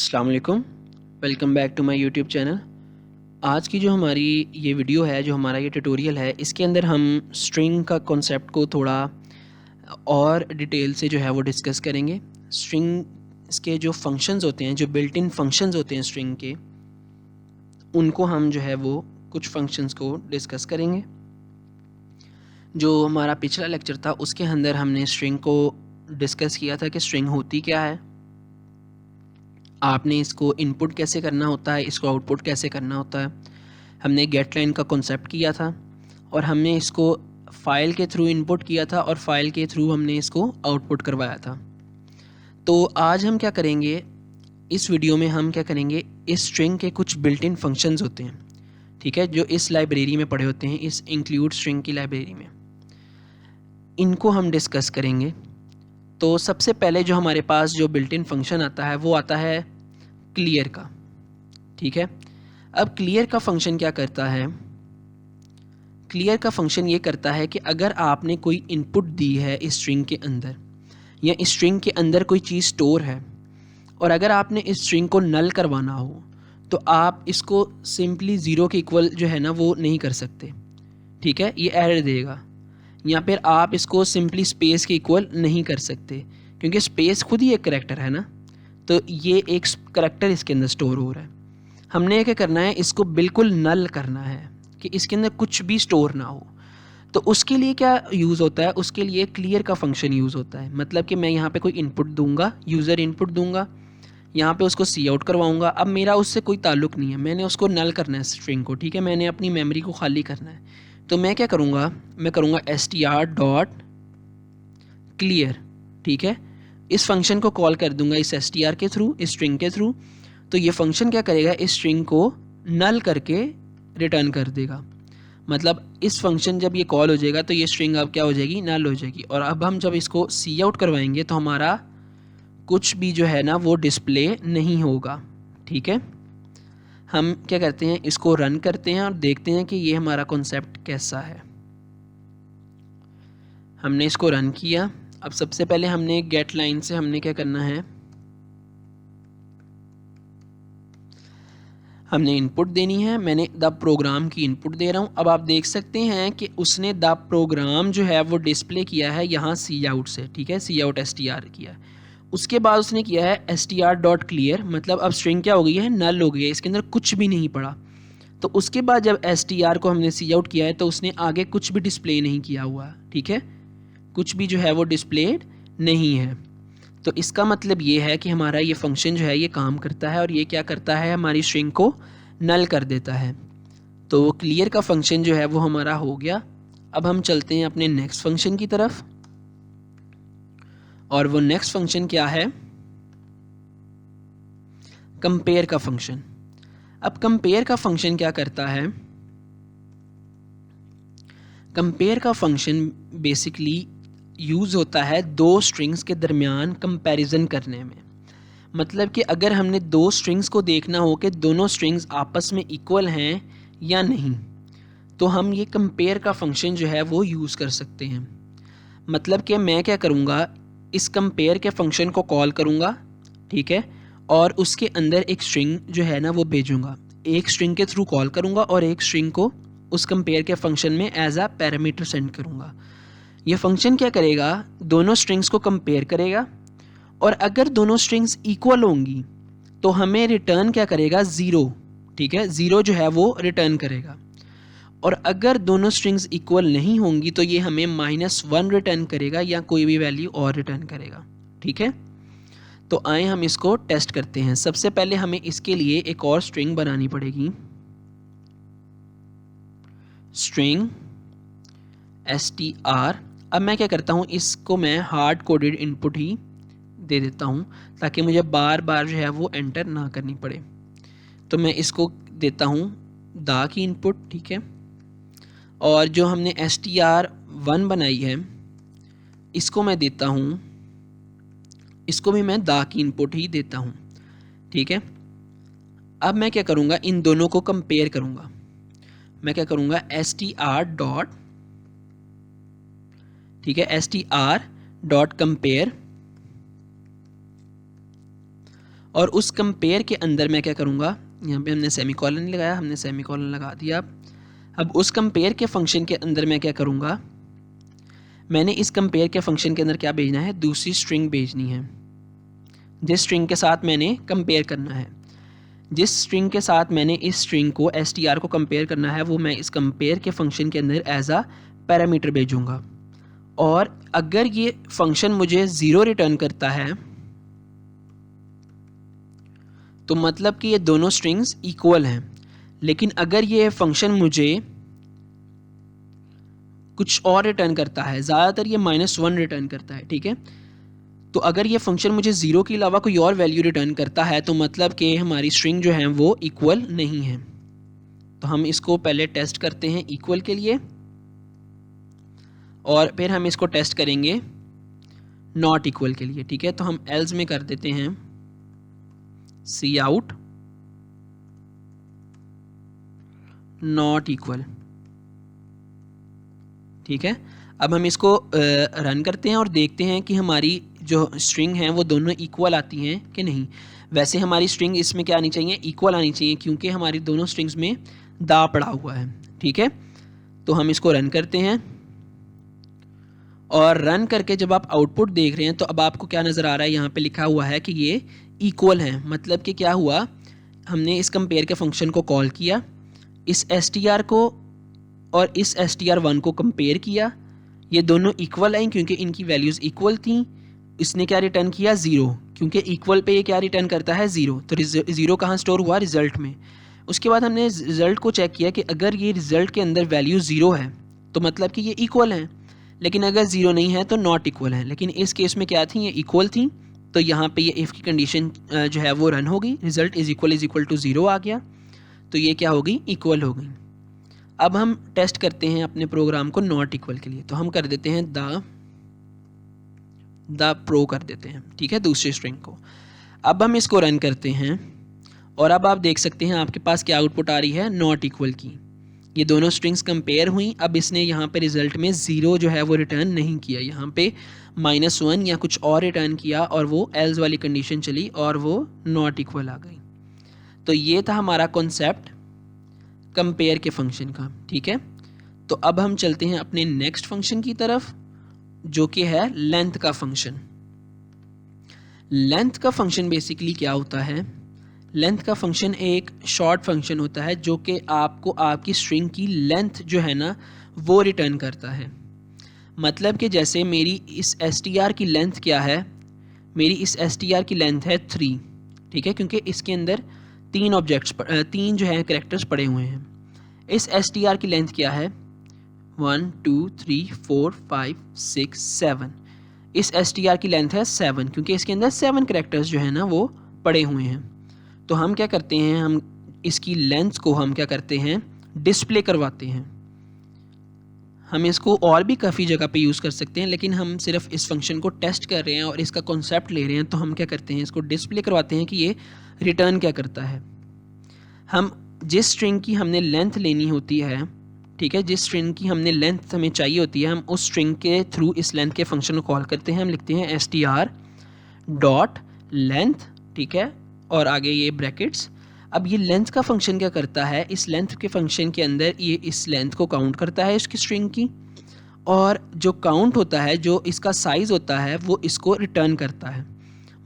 अस्सलाम वालेकुम, welcome back to my YouTube channel. आज की जो हमारी ये वीडियो है, जो हमारा ये ट्यूटोरियल है, इसके अंदर हम स्ट्रिंग का कॉन्सेप्ट को थोड़ा और डिटेल से जो है वो डिस्कस करेंगे। स्ट्रिंग के जो फंक्शंस होते हैं, जो बिल्ट इन फंक्शंस होते हैं स्ट्रिंग के, उनको हम जो है वो कुछ फंक्शंस को डिस्कस करेंगे। जो हमारा पिछला लेक्चर था उसके अंदर हमने स्ट्रिंग को डिस्कस किया था कि स्ट्रिंग होती क्या है, आपने इसको इनपुट कैसे करना होता है, इसको आउटपुट कैसे करना होता है। हमने गेट लाइन का कॉन्सेप्ट किया था और हमने इसको फ़ाइल के थ्रू इनपुट किया था और फाइल के थ्रू हमने इसको आउटपुट करवाया था। तो आज हम क्या करेंगे, इस वीडियो में हम क्या करेंगे, इस स्ट्रिंग के कुछ बिल्ट इन फंक्शंस होते हैं, ठीक है, जो इस लाइब्रेरी में पड़े होते हैं, इस इंक्लूड स्ट्रिंग की लाइब्रेरी में, इनको हम डिस्कस करेंगे। तो सबसे पहले जो हमारे पास जो बिल्ट इन फंक्शन आता है वो आता है क्लियर का, ठीक है। अब क्लियर का फंक्शन क्या करता है, क्लियर का फंक्शन ये करता है कि अगर आपने कोई इनपुट दी है इस स्ट्रिंग के अंदर, या इस स्ट्रिंग के अंदर कोई चीज़ स्टोर है, और अगर आपने इस स्ट्रिंग को नल करवाना हो तो आप इसको सिंपली ज़ीरो के इक्वल जो है ना वो नहीं कर सकते, ठीक है, ये एरर देगा। या फिर आप इसको सिंपली स्पेस के इक्वल नहीं कर सकते, क्योंकि स्पेस खुद ही एक करैक्टर है ना, तो ये एक करैक्टर इसके अंदर स्टोर हो रहा है। हमने क्या करना है, इसको बिल्कुल नल करना है कि इसके अंदर कुछ भी स्टोर ना हो। तो उसके लिए क्या यूज़ होता है, उसके लिए क्लियर का फंक्शन यूज़ होता है। मतलब कि मैं यहाँ पे कोई इनपुट दूंगा, यूज़र इनपुट दूंगा, यहाँ पे उसको सी आउट करवाऊंगा। अब मेरा उससे कोई ताल्लुक़ नहीं है, मैंने उसको नल करना है स्ट्रिंग को, ठीक है, मैंने अपनी मेमोरी को खाली करना है। तो मैं क्या करूँगा, मैं करूँगा str डॉट क्लियर, ठीक है, इस फंक्शन को कॉल कर दूंगा इस str के थ्रू, इस स्ट्रिंग के थ्रू। तो ये फंक्शन क्या करेगा, इस स्ट्रिंग को नल करके रिटर्न कर देगा। मतलब इस फंक्शन जब ये कॉल हो जाएगा तो ये स्ट्रिंग अब क्या हो जाएगी, नल हो जाएगी। और अब हम जब इसको सी आउट करवाएंगे तो हमारा कुछ भी जो है ना वो डिस्प्ले नहीं होगा, ठीक है। हम क्या करते हैं, इसको रन करते हैं और देखते हैं कि ये हमारा कॉन्सेप्ट कैसा है। हमने इसको रन किया। अब सबसे पहले हमने गेट लाइन से हमने क्या करना है, हमने इनपुट देनी है। मैंने द प्रोग्राम की इनपुट दे रहा हूँ। अब आप देख सकते हैं कि उसने द प्रोग्राम जो है वो डिस्प्ले किया है यहाँ सी आउट से, ठीक है, सी आउट str किया। उसके बाद उसने किया है str डॉट क्लियर, मतलब अब स्ट्रिंग क्या हो गई है, नल हो गई है, इसके अंदर कुछ भी नहीं पड़ा। तो उसके बाद जब str को हमने सी आउट किया है तो उसने आगे कुछ भी डिस्प्ले नहीं किया हुआ, ठीक है, कुछ भी जो है वो डिस्प्लेड नहीं है। तो इसका मतलब ये है कि हमारा ये फंक्शन जो है ये काम करता है और ये क्या करता है, हमारी स्ट्रिंग को नल कर देता है। तो क्लियर का फंक्शन जो है वो हमारा हो गया। अब हम चलते हैं अपने नेक्स्ट फंक्शन की तरफ, और वो नेक्स्ट फंक्शन क्या है, कंपेयर का फंक्शन। अब कंपेयर का फंक्शन क्या करता है, कंपेयर का फंक्शन बेसिकली यूज़ होता है दो स्ट्रिंग्स के दरमियान कंपैरिजन करने में। मतलब कि अगर हमने दो स्ट्रिंग्स को देखना हो कि दोनों स्ट्रिंग्स आपस में इक्वल हैं या नहीं, तो हम ये कंपेयर का फंक्शन जो है वो यूज़ कर सकते हैं। मतलब कि मैं क्या करूँगा, इस कंपेयर के फंक्शन को कॉल करूँगा, ठीक है, और उसके अंदर एक स्ट्रिंग जो है ना वो भेजूँगा। एक स्ट्रिंग के थ्रू कॉल करूँगा और एक स्ट्रिंग को उस कंपेयर के फंक्शन में एज अ पैरामीटर सेंड करूँगा। ये फंक्शन क्या करेगा, दोनों स्ट्रिंग्स को कंपेयर करेगा, और अगर दोनों स्ट्रिंग्स इक्वल होंगी तो हमें रिटर्न क्या करेगा, ज़ीरो, ठीक है, ज़ीरो जो है वो रिटर्न करेगा। और अगर दोनों स्ट्रिंग्स इक्वल नहीं होंगी तो ये हमें -1 रिटर्न करेगा या कोई भी वैल्यू और रिटर्न करेगा, ठीक है। तो आए हम इसको टेस्ट करते हैं। सबसे पहले हमें इसके लिए एक और स्ट्रिंग बनानी पड़ेगी, स्ट्रिंग str। अब मैं क्या करता हूँ, इसको मैं हार्ड कोडेड इनपुट ही दे देता हूँ ताकि मुझे बार बार जो है वो एंटर ना करनी पड़े। तो मैं इसको देता हूँ दा की इनपुट, ठीक है, और जो हमने str1 बनाई है इसको मैं देता हूँ, इसको भी मैं दा की इनपुट ही देता हूँ, ठीक है। अब मैं क्या करूँगा, इन दोनों को कंपेयर करूँगा। मैं क्या करूँगा, str डॉट, ठीक है, str डॉट कंपेयर, और उस कंपेयर के अंदर मैं क्या करूँगा, यहाँ पे हमने सेमीकोलन लगाया, हमने सेमीकोलन लगा दिया। अब उस कंपेयर के फंक्शन के अंदर मैं क्या करूँगा, मैंने इस कंपेयर के फंक्शन के अंदर क्या भेजना है, दूसरी स्ट्रिंग भेजनी है जिस स्ट्रिंग के साथ मैंने कंपेयर करना है। जिस स्ट्रिंग के साथ मैंने इस स्ट्रिंग को str को कंपेयर करना है वो मैं इस कंपेयर के फंक्शन के अंदर एज अ पैरामीटर भेजूँगा। और अगर ये फंक्शन मुझे 0 रिटर्न करता है तो मतलब कि ये दोनों स्ट्रिंग्स इक्वल हैं। लेकिन अगर ये फंक्शन मुझे कुछ और रिटर्न करता है, ज़्यादातर ये -1 रिटर्न करता है, ठीक है। तो अगर ये फंक्शन मुझे 0 के अलावा कोई और वैल्यू रिटर्न करता है तो मतलब कि हमारी स्ट्रिंग जो है वो इक्वल नहीं है। तो हम इसको पहले टेस्ट करते हैं इक्वल के लिए और फिर हम इसको टेस्ट करेंगे नॉट इक्वल के लिए, ठीक है। तो हम एल्स में कर देते हैं सी आउट नॉट इक्वल, ठीक है। अब हम इसको रन करते हैं और देखते हैं कि हमारी जो स्ट्रिंग है वो दोनों इक्वल आती हैं कि नहीं। वैसे हमारी स्ट्रिंग इसमें क्या आनी चाहिए, इक्वल आनी चाहिए, क्योंकि हमारी दोनों स्ट्रिंग्स में दा पड़ा हुआ है, ठीक है। तो हम इसको रन करते हैं और रन करके जब आप आउटपुट देख रहे हैं तो अब आपको क्या नज़र आ रहा है, यहाँ पे लिखा हुआ है कि ये इक्वल हैं। मतलब कि क्या हुआ, हमने इस कंपेयर के फंक्शन को कॉल किया, इस str को और इस str1 को कंपेयर किया, ये दोनों इक्वल हैं क्योंकि इनकी वैल्यूज़ इक्वल थी। इसने क्या रिटर्न किया, 0, क्योंकि इक्वल पे ये क्या रिटर्न करता है, 0। तो 0 कहाँ स्टोर हुआ, रिजल्ट में। उसके बाद हमने रिजल्ट को चेक किया कि अगर ये रिजल्ट के अंदर वैल्यू 0 है तो मतलब कि ये इक्वल हैं, लेकिन अगर 0 नहीं है तो नॉट इक्वल है। लेकिन इस केस में क्या थी, ये इक्वल थी, तो यहाँ पे ये इफ़ की कंडीशन जो है वो रन हो गई, रिजल्ट इज़ इक्वल टू 0 आ गया, तो ये क्या हो गई, इक्वल हो गई। अब हम टेस्ट करते हैं अपने प्रोग्राम को नॉट इक्वल के लिए, तो हम कर देते हैं द प्रो कर देते हैं, ठीक है, दूसरी स्ट्रिंग को। अब हम इसको रन करते हैं और अब आप देख सकते हैं आपके पास क्या आउटपुट आ रही है, नॉट इक्वल की। ये दोनों स्ट्रिंग्स कंपेयर हुई। अब इसने यहाँ पे रिजल्ट में 0 जो है वो रिटर्न नहीं किया, यहाँ पे -1 या कुछ और रिटर्न किया और वो एल्स वाली कंडीशन चली और वो नॉट इक्वल आ गई। तो ये था हमारा कॉन्सेप्ट कंपेयर के फंक्शन का, ठीक है। तो अब हम चलते हैं अपने नेक्स्ट फंक्शन की तरफ जो कि है लेंथ का फंक्शन। लेंथ का फंक्शन बेसिकली क्या होता है, लेंथ का फंक्शन एक शॉर्ट फंक्शन होता है जो कि आपको आपकी स्ट्रिंग की लेंथ जो है ना वो रिटर्न करता है। मतलब कि जैसे मेरी इस str की लेंथ क्या है, मेरी इस str की लेंथ है 3, ठीक है, क्योंकि इसके अंदर 3 जो है कैरेक्टर्स पड़े हुए हैं। इस str की लेंथ क्या है, 1 2 3 4 5 6 7। इस str की लेंथ है 7 क्योंकि इसके अंदर 7 कैरेक्टर्स जो है ना वो पड़े हुए हैं। तो हम क्या करते हैं, हम इसकी लेंथ को हम क्या करते हैं, डिस्प्ले करवाते हैं। हम इसको और भी काफ़ी जगह पे यूज़ कर सकते हैं, लेकिन हम सिर्फ इस फंक्शन को टेस्ट कर रहे हैं और इसका कॉन्सेप्ट ले रहे हैं, तो हम क्या करते हैं, इसको डिस्प्ले करवाते हैं कि ये रिटर्न क्या करता है। हम जिस स्ट्रिंग की हमने लेंथ लेनी होती है, ठीक है, जिस स्ट्रिंग की हमने लेंथ हमें चाहिए होती है, हम उस स्ट्रिंग के थ्रू इस लेंथ के फंक्शन को कॉल करते हैं। हम लिखते हैं str डॉट लेंथ, ठीक है, और आगे ये ब्रैकेट्स। अब ये लेंथ का फंक्शन क्या करता है, इस लेंथ के फंक्शन के अंदर ये इस लेंथ को काउंट करता है इसकी स्ट्रिंग की, और जो काउंट होता है, जो इसका साइज़ होता है, वो इसको रिटर्न करता है।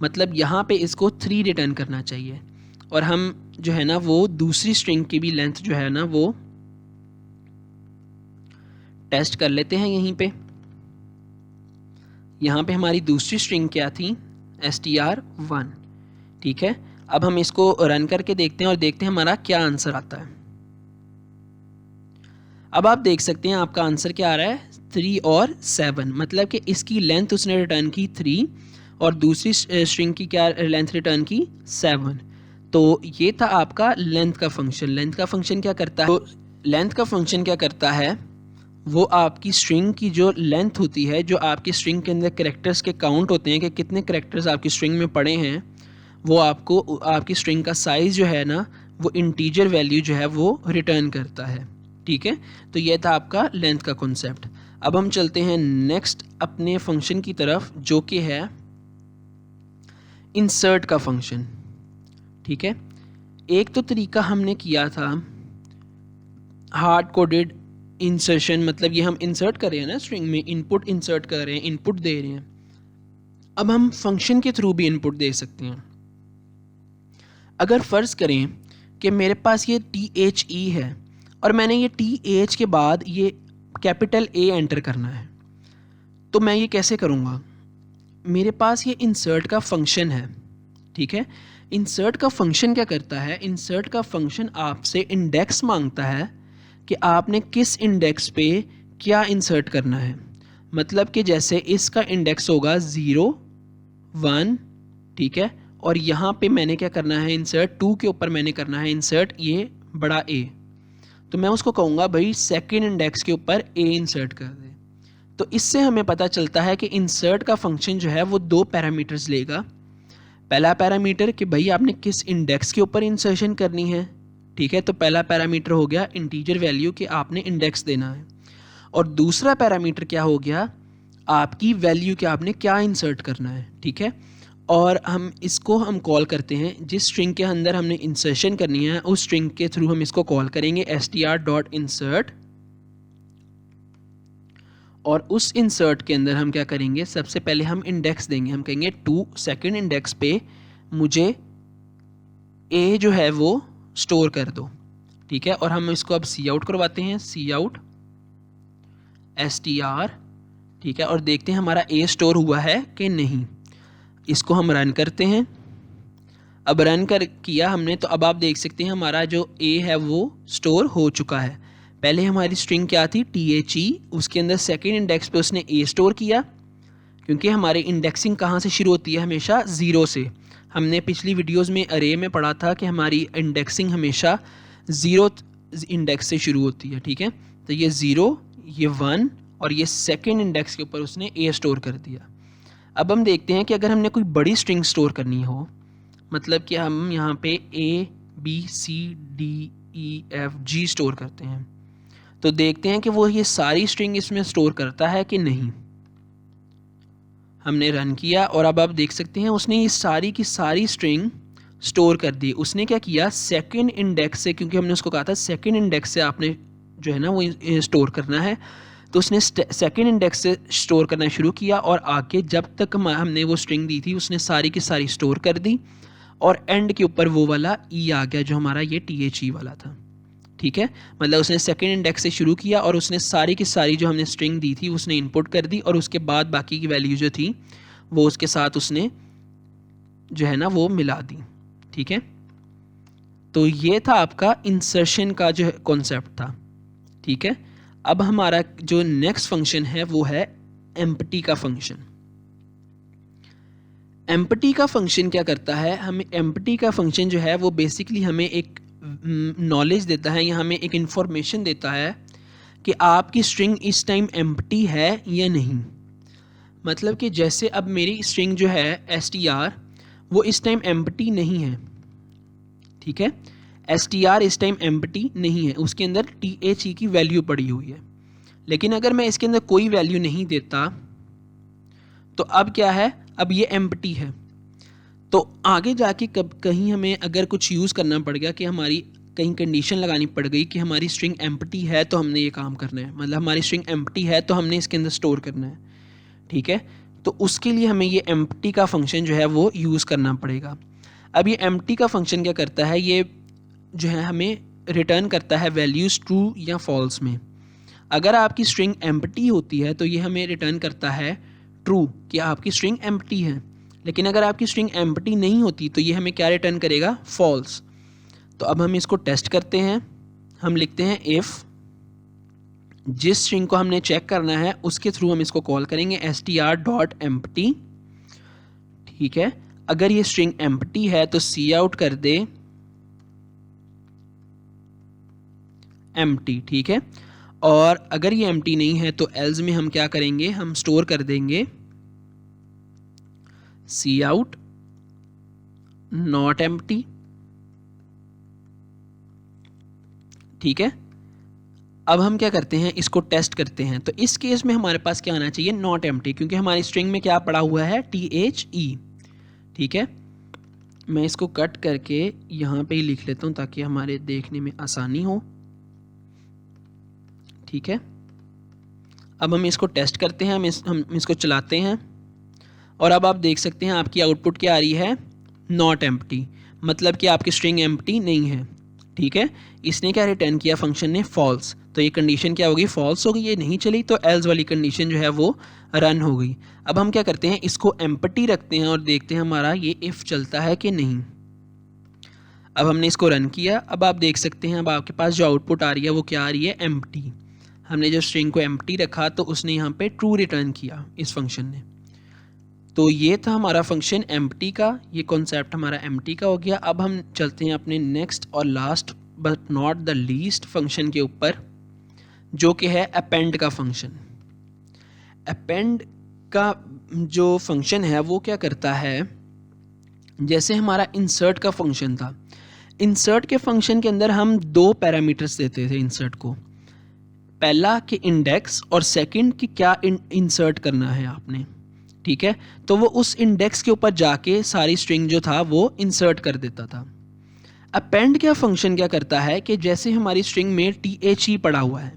मतलब यहाँ पे इसको 3 रिटर्न करना चाहिए। और हम जो है ना वो दूसरी स्ट्रिंग की भी लेंथ जो है ना वो टेस्ट कर लेते हैं यहीं पे। यहाँ पे हमारी दूसरी स्ट्रिंग क्या थी, str1, ठीक है। अब हम इसको रन करके देखते हैं और देखते हैं हमारा क्या आंसर आता है। अब आप देख सकते हैं आपका आंसर क्या आ रहा है, 3 और 7। मतलब कि इसकी लेंथ उसने रिटर्न की 3 और दूसरी स्ट्रिंग की क्या लेंथ रिटर्न की, 7। तो ये था आपका लेंथ का फंक्शन। लेंथ का फंक्शन क्या करता है, तो लेंथ का फंक्शन क्या करता है, वो आपकी स्ट्रिंग की जो लेंथ होती है, जो आपकी स्ट्रिंग के अंदर कैरेक्टर्स के काउंट होते हैं कि कितने कैरेक्टर्स आपकी स्ट्रिंग में पड़े हैं, वो आपको आपकी स्ट्रिंग का साइज़ जो है ना वो इंटीजर वैल्यू जो है वो रिटर्न करता है, ठीक है। तो ये था आपका लेंथ का कॉन्सेप्ट। अब हम चलते हैं नेक्स्ट अपने फंक्शन की तरफ जो कि है इंसर्ट का फंक्शन। ठीक है। एक तो तरीका हमने किया था हार्ड कोडेड इंसर्शन, मतलब ये हम इंसर्ट कर रहे हैं ना स्ट्रिंग में, इनपुट इंसर्ट कर रहे हैं, इनपुट दे रहे हैं। अब हम फंक्शन के थ्रू भी इनपुट दे सकते हैं। अगर फ़र्ज़ करें कि मेरे पास ये THE है और मैंने ये TH के बाद ये कैपिटल A एंटर करना है, तो मैं ये कैसे करूँगा? मेरे पास ये इंसर्ट का फंक्शन है, ठीक है। इंसर्ट का फंक्शन क्या करता है? इंसर्ट का फंक्शन आपसे इंडेक्स मांगता है कि आपने किस इंडेक्स पे क्या इंसर्ट करना है। मतलब कि जैसे इसका इंडेक्स होगा 0 1, ठीक है, और यहाँ पे मैंने क्या करना है, इंसर्ट 2 के ऊपर मैंने करना है इंसर्ट ये बड़ा A, तो मैं उसको कहूँगा भाई सेकेंड इंडेक्स के ऊपर A इंसर्ट कर दे। तो इससे हमें पता चलता है कि इंसर्ट का फंक्शन जो है वो 2 पैरामीटर्स लेगा। पहला पैरामीटर कि भाई आपने किस इंडेक्स के ऊपर इंसर्शन करनी है, ठीक है, तो पहला पैरामीटर हो गया इंटीजर वैल्यू कि आपने इंडेक्स देना है। और दूसरा पैरामीटर क्या हो गया, आपकी वैल्यू कि आपने क्या इंसर्ट करना है, ठीक है। और हम इसको कॉल करते हैं, जिस स्ट्रिंग के अंदर हमने इंसर्शन करनी है उस स्ट्रिंग के थ्रू हम इसको कॉल करेंगे str.insert। और उस इंसर्ट के अंदर हम क्या करेंगे, सबसे पहले हम इंडेक्स देंगे, हम कहेंगे 2 सेकेंड इंडेक्स पे मुझे A जो है वो स्टोर कर दो, ठीक है। और हम इसको अब सी आउट करवाते हैं, सी आउट str, ठीक है, और देखते हैं हमारा A स्टोर हुआ है कि नहीं। इसको हम रन करते हैं। अब रन कर किया हमने, तो अब आप देख सकते हैं हमारा जो A है वो स्टोर हो चुका है। पहले हमारी स्ट्रिंग क्या थी, THE, उसके अंदर सेकेंड इंडेक्स पे उसने A स्टोर किया, क्योंकि हमारी इंडेक्सिंग कहाँ से शुरू होती है, हमेशा 0 से। हमने पिछली वीडियोस में अरे में पढ़ा था कि हमारी इंडेक्सिंग हमेशा 0 इंडेक्स से शुरू होती है, ठीक है। तो ये 0, ये 1 और ये सेकेंड इंडेक्स के ऊपर उसने A स्टोर कर दिया। अब हम देखते हैं कि अगर हमने कोई बड़ी स्ट्रिंग स्टोर करनी हो, मतलब कि हम यहाँ पे ABCDEFG स्टोर करते हैं, तो देखते हैं कि वो ये सारी स्ट्रिंग इसमें स्टोर करता है कि नहीं। हमने रन किया और अब आप देख सकते हैं उसने ये सारी की सारी स्ट्रिंग स्टोर कर दी। उसने क्या किया, सेकेंड इंडेक्स से, क्योंकि हमने उसको कहा था सेकेंड इंडेक्स से आपने जो है ना वो स्टोर करना है, तो उसने सेकेंड इंडेक्स से स्टोर करना शुरू किया और आगे जब तक हमने वो स्ट्रिंग दी थी उसने सारी की सारी स्टोर कर दी, और एंड के ऊपर वो वाला E आ गया जो हमारा ये THE वाला था, ठीक है। मतलब उसने सेकेंड इंडेक्स से शुरू किया और उसने सारी की सारी जो हमने स्ट्रिंग दी थी उसने इनपुट कर दी, और उसके बाद बाकी की वैल्यू जो थी वो उसके साथ उसने जो है ना वो मिला दी, ठीक है। तो ये था आपका इंसर्शन का जो कॉन्सेप्ट था, ठीक है। अब हमारा जो नेक्स्ट फंक्शन है वो है एम्प्टी का फंक्शन। एम्प्टी का फंक्शन क्या करता है, हमें एम्प्टी का फंक्शन जो है वो बेसिकली हमें एक नॉलेज देता है या हमें एक इंफॉर्मेशन देता है कि आपकी स्ट्रिंग इस टाइम एम्प्टी है या नहीं। मतलब कि जैसे अब मेरी स्ट्रिंग जो है str वो इस टाइम एम्प्टी नहीं है, ठीक है। str इस टाइम एम्प्टी नहीं है, उसके अंदर THE की वैल्यू पड़ी हुई है। लेकिन अगर मैं इसके अंदर कोई वैल्यू नहीं देता तो अब क्या है, अब ये एम्प्टी है। तो आगे जाके कहीं हमें अगर कुछ यूज़ करना पड़ गया कि हमारी कहीं कंडीशन लगानी पड़ गई कि हमारी स्ट्रिंग एम्प्टी है, तो हमने ये काम करना है, मतलब हमारी स्ट्रिंग एम्प्टी है तो हमने इसके अंदर स्टोर करना है, ठीक है। तो उसके लिए हमें ये एम्प्टी का फंक्शन जो है वो यूज़ करना पड़ेगा। अब ये एम्प्टी का फंक्शन क्या करता है, ये जो है हमें रिटर्न करता है वैल्यूज़ ट्रू या फॉल्स में। अगर आपकी स्ट्रिंग एम्प्टी होती है तो ये हमें रिटर्न करता है ट्रू कि आपकी स्ट्रिंग एम्प्टी है। लेकिन अगर आपकी स्ट्रिंग एम्प्टी नहीं होती तो ये हमें क्या रिटर्न करेगा, फॉल्स। तो अब हम इसको टेस्ट करते हैं। हम लिखते हैं इफ़, जिस स्ट्रिंग को हमने चेक करना है उसके थ्रू हम इसको कॉल करेंगे str.empty, ठीक है। अगर ये स्ट्रिंग एम्प्टी है तो सी आउट कर दे एम्प्टी, ठीक है। और अगर ये एम्प्टी नहीं है तो एल्स में हम क्या करेंगे, हम स्टोर कर देंगे सी आउट नॉट एम्प्टी, ठीक है। अब हम क्या करते हैं, इसको टेस्ट करते हैं। तो इस केस में हमारे पास क्या आना चाहिए, नॉट एम्प्टी, क्योंकि हमारी स्ट्रिंग में क्या पड़ा हुआ है, THE, ठीक है। मैं इसको कट करके यहाँ पे ही लिख लेता हूँ ताकि हमारे देखने में आसानी हो। ठीक है, अब हम इसको टेस्ट करते हैं, हम इसको चलाते हैं और अब आप देख सकते हैं आपकी आउटपुट क्या आ रही है, नॉट एम्प्टी, मतलब कि आपकी स्ट्रिंग एम्प्टी नहीं है। ठीक है, इसने क्या रिटर्न किया, फंक्शन ने फॉल्स, तो ये कंडीशन क्या होगी, फॉल्स होगी, ये नहीं चली तो एल्स वाली कंडीशन जो है वो रन हो गई। अब हम क्या करते हैं, इसको एम्प्टी रखते हैं और देखते हैं हमारा ये इफ़ चलता है कि नहीं। अब हमने इसको रन किया, अब आप देख सकते हैं अब आपके पास जो आउटपुट आ रही है वो क्या आ रही है, एम्प्टी। हमने जो स्ट्रिंग को एम्प्टी रखा तो उसने यहाँ पे ट्रू रिटर्न किया इस फंक्शन ने। तो ये था हमारा फंक्शन एम्प्टी का, ये कॉन्सेप्ट हमारा एम्प्टी का हो गया। अब हम चलते हैं अपने नेक्स्ट और last but not the least function के ऊपर, जो कि है अपेंड का फंक्शन। अपेंड का जो फंक्शन है वो क्या करता है, जैसे हमारा इंसर्ट का फंक्शन था, इंसर्ट के फंक्शन के अंदर हम दो पैरामीटर्स देते थे इंसर्ट को, पहला कि इंडेक्स और सेकंड कि क्या इंसर्ट करना है आपने। ठीक है, तो वो उस इंडेक्स के ऊपर जाके सारी स्ट्रिंग जो था वो इंसर्ट कर देता था। अपेंड का फंक्शन क्या करता है कि जैसे हमारी स्ट्रिंग में THE पड़ा हुआ है,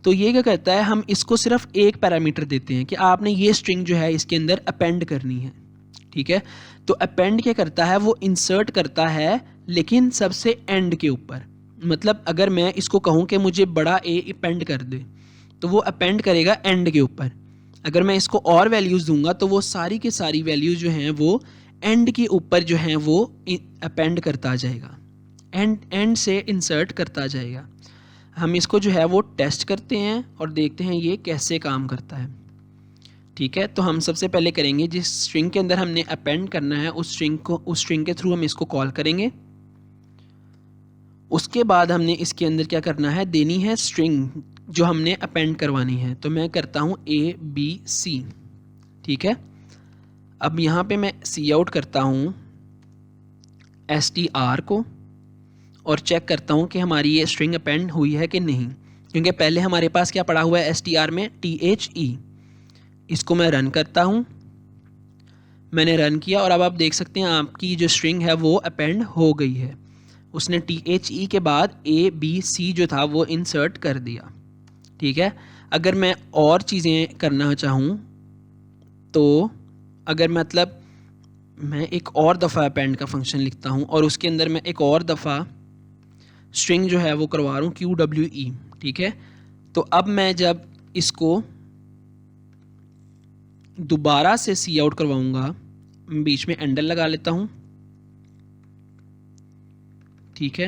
तो ये क्या करता है, हम इसको सिर्फ एक पैरामीटर देते हैं कि आपने ये स्ट्रिंग जो है इसके अंदर अपेंड करनी है। ठीक है, तो अपेंड क्या करता है, वो इंसर्ट करता है लेकिन सबसे एंड के ऊपर। मतलब अगर मैं इसको कहूँ कि मुझे बड़ा ए अपेंड कर दे, तो वो अपेंड करेगा एंड के ऊपर। अगर मैं इसको और वैल्यूज़ दूंगा तो वो सारी की सारी वैल्यूज़ जो हैं वो एंड के ऊपर जो हैं वो अपेंड करता जाएगा, एंड से इंसर्ट करता जाएगा। हम इसको जो है वो टेस्ट करते हैं और देखते हैं ये कैसे काम करता है। ठीक है, तो हम सबसे पहले करेंगे जिस स्ट्रिंग के अंदर हमने अपेंड करना है उस स्ट्रिंग के थ्रू हम इसको कॉल करेंगे। उसके बाद हमने इसके अंदर क्या करना है, देनी है स्ट्रिंग जो हमने अपेंड करवानी है। तो मैं करता हूँ ABC। ठीक है, अब यहाँ पे मैं सी आउट करता हूँ STR को और चेक करता हूँ कि हमारी ये स्ट्रिंग अपेंड हुई है कि नहीं, क्योंकि पहले हमारे पास क्या पड़ा हुआ है STR में, THE। इसको मैं रन करता हूँ, मैंने रन किया और अब आप देख सकते हैं आपकी जो स्ट्रिंग है वो अपेंड हो गई है। उसने THE के बाद ABC जो था वो इंसर्ट कर दिया। ठीक है, अगर मैं और चीज़ें करना चाहूँ तो अगर मतलब मैं एक और दफ़ा अपेंड का फंक्शन लिखता हूँ और उसके अंदर मैं एक और दफ़ा स्ट्रिंग जो है वो करवा रहा हूँ QWE। ठीक है, तो अब मैं जब इसको दोबारा से सी आउट करवाऊँगा, बीच में एंडर लगा लेता हूँ। ठीक है,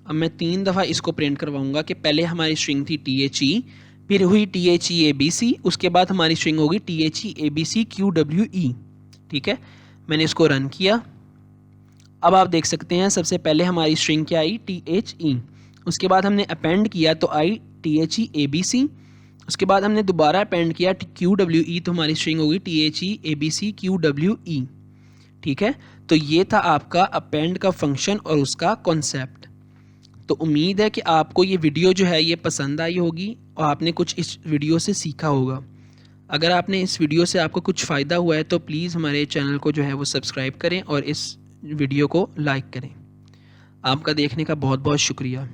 अब मैं 3 दफ़ा इसको प्रिंट करवाऊँगा कि पहले हमारी स्ट्रिंग थी THE, फिर हुई THE ABC, उसके बाद हमारी स्ट्रिंग होगी THE ABC QWE। ठीक है, मैंने इसको रन किया, अब आप देख सकते हैं सबसे पहले हमारी स्ट्रिंग क्या आई, THE। उसके बाद हमने अपेंड किया तो आई THE ABC। उसके बाद हमने दोबारा अपेंड किया QWE, तो हमारी स्ट्रिंग होगी THE ABC QWE। ठीक है, तो ये था आपका अपेंड का फंक्शन और उसका कॉन्सेप्ट। तो उम्मीद है कि आपको ये वीडियो जो है ये पसंद आई होगी और आपने कुछ इस वीडियो से सीखा होगा। अगर आपने इस वीडियो से आपको कुछ फ़ायदा हुआ है तो प्लीज़ हमारे चैनल को जो है वो सब्सक्राइब करें और इस वीडियो को लाइक करें। आपका देखने का बहुत बहुत शुक्रिया।